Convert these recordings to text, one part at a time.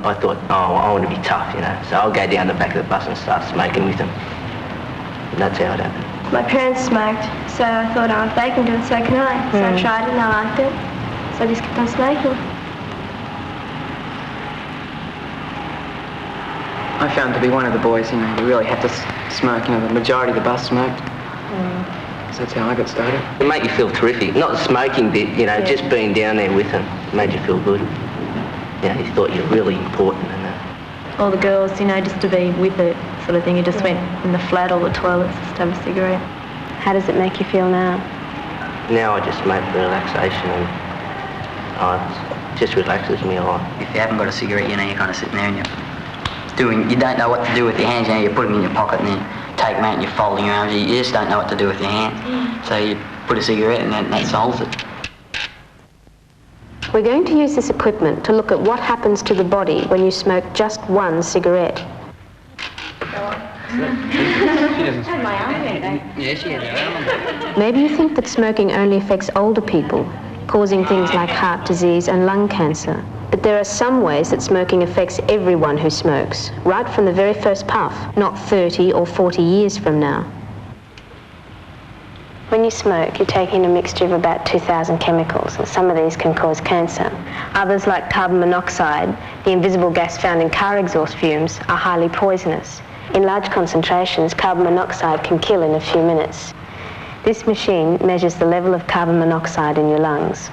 I thought, oh, I want to be tough, you know, so I'll go down the back of the bus and start smoking with them. And that's how it happened. My parents smoked, so I thought, oh, if they can do it, so can I. So I tried it and I liked it, so I just kept on smoking. I found to be one of the boys, you know, you really had to smoke, you know, the majority of the bus smoked. So that's how I got started. It made you feel terrific. Not the smoking bit, you know, just being down there with them made you feel good. You know, you thought you were really important and that. All the girls, you know, just to be with it sort of thing. You just went in the flat or the toilets just to have a cigarette. How does it make you feel now? Now I just smoke for relaxation and it just relaxes me a lot. If you haven't got a cigarette, you know, you're kind of sitting there and you don't know what to do with your hands, you know, you put them in your pocket and then take them out and you're folding your arms. You just don't know what to do with your hands. So you put a cigarette and that solves it. We're going to use this equipment to look at what happens to the body when you smoke just one cigarette. Maybe you think that smoking only affects older people, causing things like heart disease and lung cancer. But there are some ways that smoking affects everyone who smokes, right from the very first puff, not 30 or 40 years from now. When you smoke, you take in a mixture of about 2,000 chemicals, and some of these can cause cancer. Others, like carbon monoxide, the invisible gas found in car exhaust fumes, are highly poisonous. In large concentrations, carbon monoxide can kill in a few minutes. This machine measures the level of carbon monoxide in your lungs.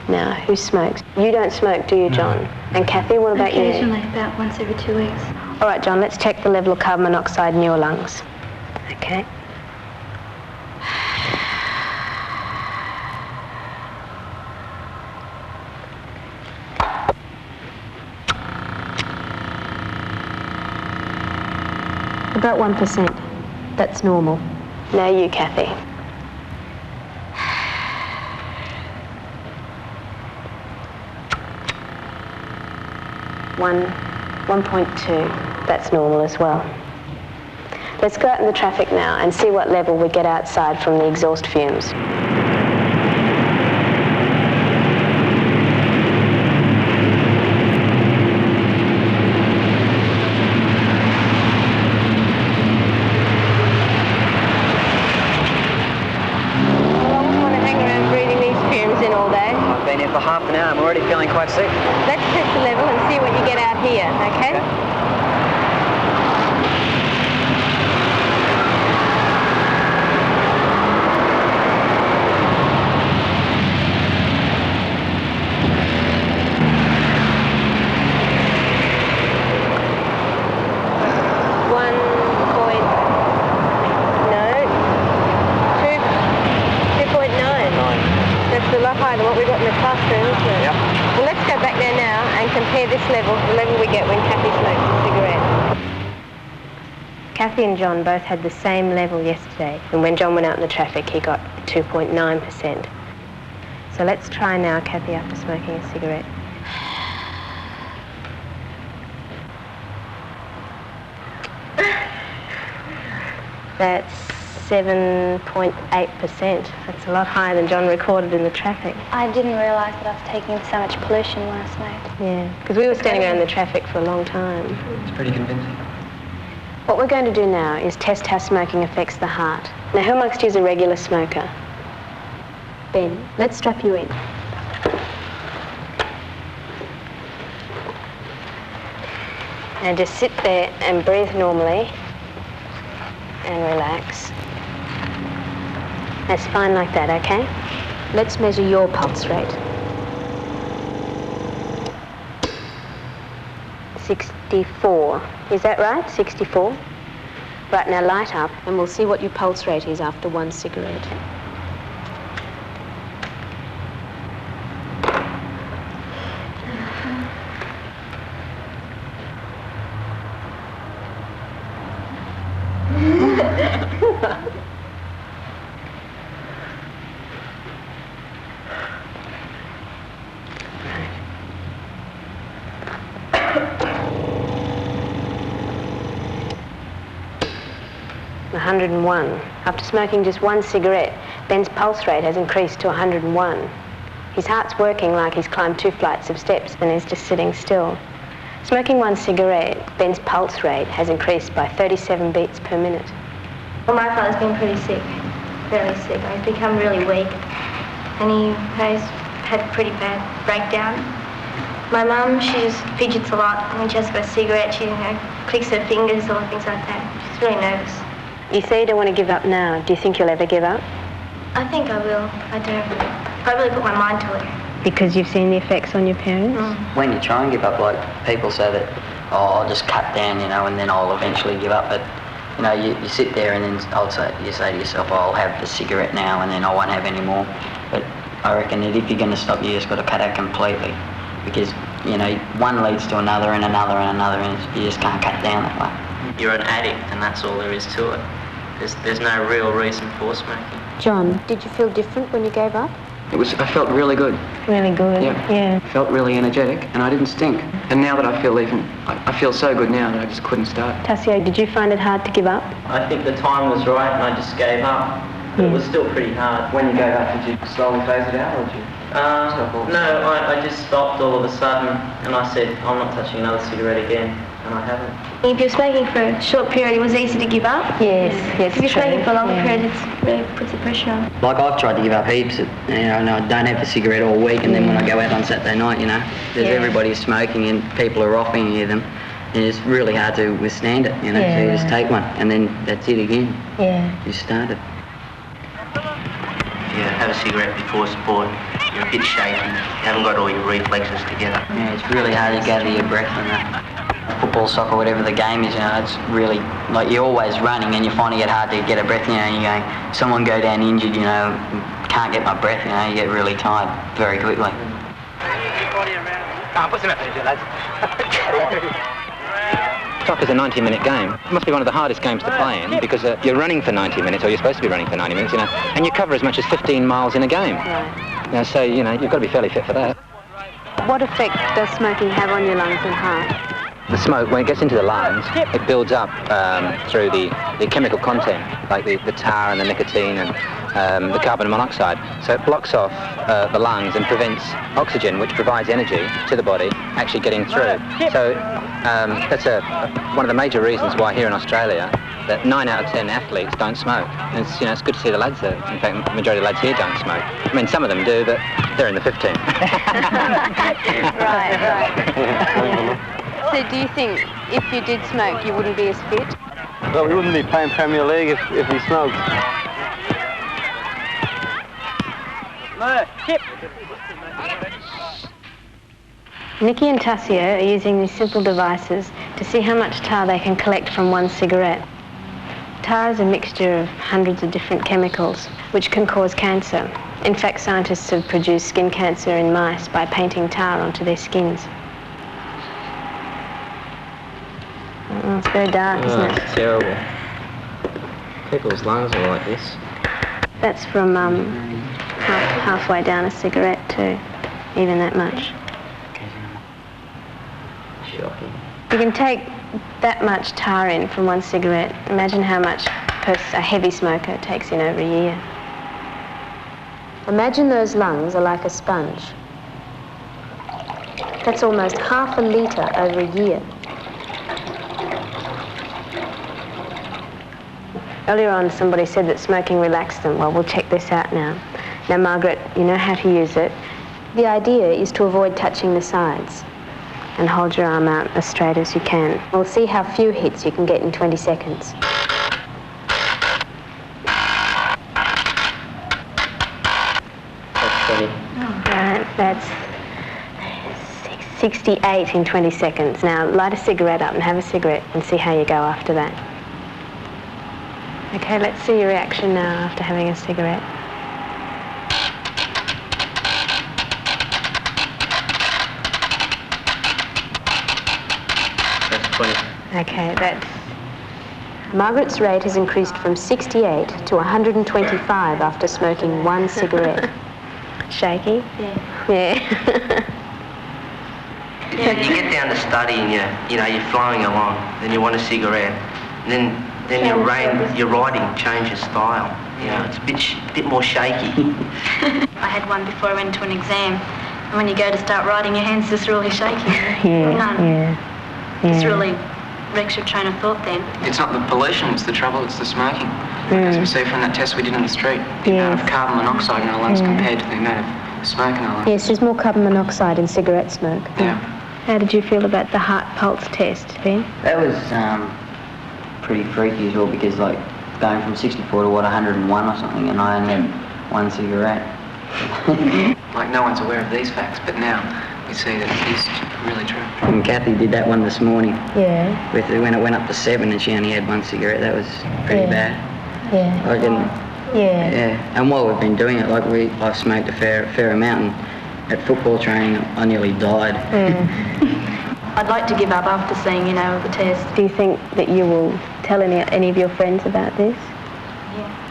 Now, who smokes? You don't smoke, do you, John? And Kathy, what about you? Occasionally, about once every 2 weeks. All right, John, let's check the level of carbon monoxide in your lungs. Okay. About 1%. That's normal. Now you, Kathy. 1.2. That's normal as well. Let's go out in the traffic now and see what level we get outside from the exhaust fumes. For half an hour, I'm already feeling quite sick. Let's test the level and see what you get out here, okay? That's a lot higher than what we got in the classroom, isn't it? Yep. Well, let's go back there now and compare this level to the level we get when Kathy smokes a cigarette. Kathy and John both had the same level yesterday, and when John went out in the traffic, he got 2.9%. So let's try now, Kathy, after smoking a cigarette. That's 7.8%. That's a lot higher than John recorded in the traffic. I didn't realise that I was taking in so much pollution when I smoked. Yeah, because we were standing around the traffic for a long time. It's pretty convincing. What we're going to do now is test how smoking affects the heart. Now, who amongst you is a regular smoker? Ben, let's strap you in. Now just sit there and breathe normally and relax. That's fine like that, okay? Let's measure your pulse rate. 64. Is that right? 64? Right, now light up and we'll see what your pulse rate is after one cigarette. ...101. After smoking just one cigarette, Ben's pulse rate has increased to 101. His heart's working like he's climbed 2 flights of steps and is just sitting still. Smoking one cigarette, Ben's pulse rate has increased by 37 beats per minute. Well, my father's been pretty sick, fairly sick. He's become really weak, and he's had a pretty bad breakdown. My mum, she just fidgets a lot. When she has got a cigarette, she clicks her fingers or things like that. She's really nervous. You say you don't want to give up now. Do you think you'll ever give up? I think I will. I do. I really put my mind to it. Because you've seen the effects on your parents? When you try and give up, like, people say that, oh, I'll just cut down, you know, and then I'll eventually give up. But, you know, you sit there and then you say to yourself, oh, I'll have the cigarette now and then I won't have any more. But I reckon that if you're going to stop, you just got to cut out completely. Because, you know, one leads to another and another and another, and you just can't cut down that way. You're an addict, and that's all there is to it. There's no real reason for smoking. John, did you feel different when you gave up? I felt really good. Really good? Yeah. I felt really energetic, and I didn't stink. And now that I feel so good now that I just couldn't start. Tassio, did you find it hard to give up? I think the time was right, and I just gave up. But it was still pretty hard. When you gave up, did you slowly phase it out, or did you stop all? No, I just stopped all of a sudden, and I said, I'm not touching another cigarette again, and I haven't. If you're smoking for a short period, it was easy to give up. Yes, If you're smoking for a longer period, it really puts the pressure on. Like, I've tried to give up heaps, you know, and I don't have a cigarette all week, and then when I go out on Saturday night, you know, there's everybody smoking and people are offering you them, and it's really hard to withstand it, you know, so you just take one, and then that's it again. Yeah. You started. If you have a cigarette before sport, you're a bit shaky, you haven't got all your reflexes together. Yeah, it's really hard to gather your breath in that. Football, soccer, whatever the game is, you know, it's really, like, you're always running and you're finding it hard to get a breath, you know, and you're going, someone go down injured, you know, can't get my breath, you know, you get really tired very quickly. Soccer's a 90-minute game. It must be one of the hardest games to play in because you're running for 90 minutes, or you're supposed to be running for 90 minutes, you know, and you cover as much as 15 miles in a game. Right. You know, so, you know, you've got to be fairly fit for that. What effect does smoking have on your lungs and heart? The smoke, when it gets into the lungs, it builds up through the chemical content, like the tar and the nicotine and the carbon monoxide. So it blocks off the lungs and prevents oxygen, which provides energy to the body, actually getting through. So that's one of the major reasons why here in Australia that 9 out of 10 athletes don't smoke. And it's, you know, it's good to see the lads that, in fact, the majority of the lads here don't smoke. I mean, some of them do, but they're in the 15. Right. So do you think if you did smoke, you wouldn't be as fit? Well, we wouldn't be playing Premier League if we smoked. Nikki and Tassio are using these simple devices to see how much tar they can collect from one cigarette. Tar is a mixture of hundreds of different chemicals which can cause cancer. In fact, scientists have produced skin cancer in mice by painting tar onto their skins. Oh, it's very dark, isn't it? It's terrible. People's lungs are like this. That's from halfway down a cigarette too, even that much. Shocking. You can take that much tar in from one cigarette. Imagine how much a heavy smoker takes in over a year. Imagine those lungs are like a sponge. That's almost half a litre over a year. Earlier on, somebody said that smoking relaxed them. Well, we'll check this out now. Now, Margaret, you know how to use it. The idea is to avoid touching the sides and hold your arm out as straight as you can. We'll see how few hits you can get in 20 seconds. That's 20. Right, that's 68 in 20 seconds. Now, light a cigarette up and have a cigarette and see how you go after that. Okay, let's see your reaction now after having a cigarette. That's 20. Okay, that's... Margaret's rate has increased from 68 to 125 after smoking one cigarette. Shaky? Yeah. Yeah. You get down to study and you're flowing along, then you want a cigarette, and then your writing changes style. You know, it's a bit more shaky. I had one before I went to an exam, and when you go to start writing, your hands just really shaky. Yeah. It's really wrecks your train of thought then. It's not the pollution, it's the trouble, it's the smoking. As we see from that test we did in the street, the amount of carbon monoxide in our lungs compared to the amount of smoke in our lungs. Yes, there's more carbon monoxide in cigarette smoke. Yeah. How did you feel about the heart pulse test, Ben? That was pretty freaky as well, because like going from 64 to 101 or something, and I only had one cigarette. Like no one's aware of these facts, but now we see that it is really true. And Kathy did that one this morning. Yeah. When it went up to 7 and she only had one cigarette, that was pretty bad. Yeah. I didn't. Yeah. Yeah. And while we've been doing it, like I've smoked a fair amount, and at football training I nearly died. I'd like to give up after seeing, the test. Do you think that you will tell any of your friends about this?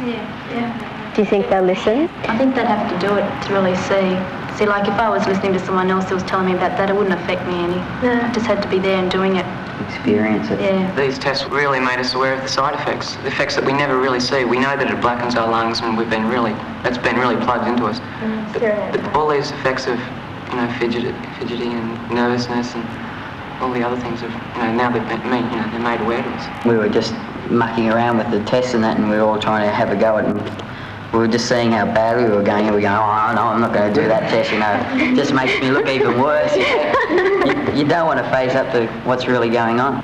Yeah. Do you think they'll listen? I think they'd have to do it to really see. See, like if I was listening to someone else who was telling me about that, it wouldn't affect me any. I just had to be there and doing it. Experience it. Yeah. These tests really made us aware of the side effects, the effects that we never really see. We know that it blackens our lungs, and that's been really plugged into us. But all these effects of, fidgety and nervousness and all the other things have, now they're made aware to us. We were just mucking around with the tests and that, and we were all trying to have a go at it. We were just seeing how badly we were going, and we were going, oh no, I'm not going to do that test, It just makes me look even worse. You don't want to face up to what's really going on.